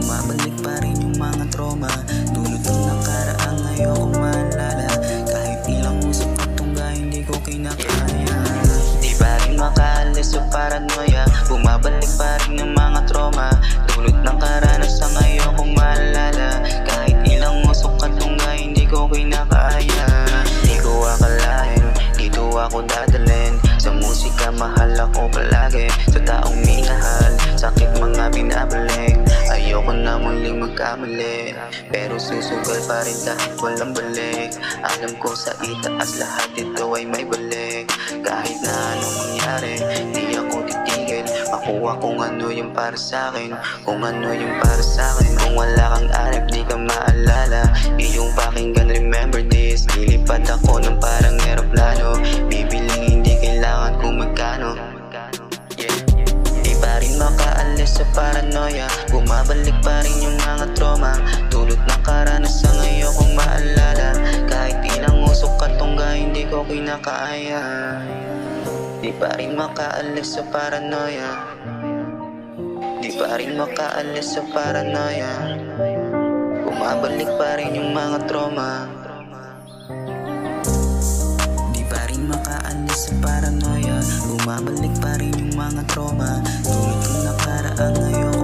Bumabalik pa rin yung mga trauma, dulot ng nakaraang ayokong maalala. Kahit ilang usap at tungga, hindi ko kinakaya. Di pa rin makaalis sa paranoia, bumabalik pa rin yung mga trauma, dulot ng karanasang ayokong maalala. Kahit ilang usok at tungga, hindi ko kinakaya. Di ko akalain, dito ako dadalhin. Sa musika mahal ako palagi, sa taong minahal, sakit mga binabalik. Ayoko na muling magkamali, pero susugal pa rin kahit walang balik. Alam ko sa itaas lahat ito ay may balik. Kahit na anong mangyari, di ako titigil. Makuha kung ano yung para sa'kin, kung ano yung para sa'kin. Kung wala kang arep, di ka maalala. Iyong pakinggan, remember this. Lilipad ako ng parang eroplano, bibiling hindi kailangan kung magkano. Di pa rin makaalis sa paranoia, bumabalik pa rin yung mga trauma, dulot ng karanasang ayokong maalala. Kahit ilang usok at tungga, hindi ko kinakaya. Di pa rin makaalis sa paranoia, di pa rin makaalis sa paranoia, bumabalik pa rin yung mga trauma. Di pa rin makaalis sa paranoia, bumabalik pa rin yung mga trauma, dulot ng nakaraang ayokong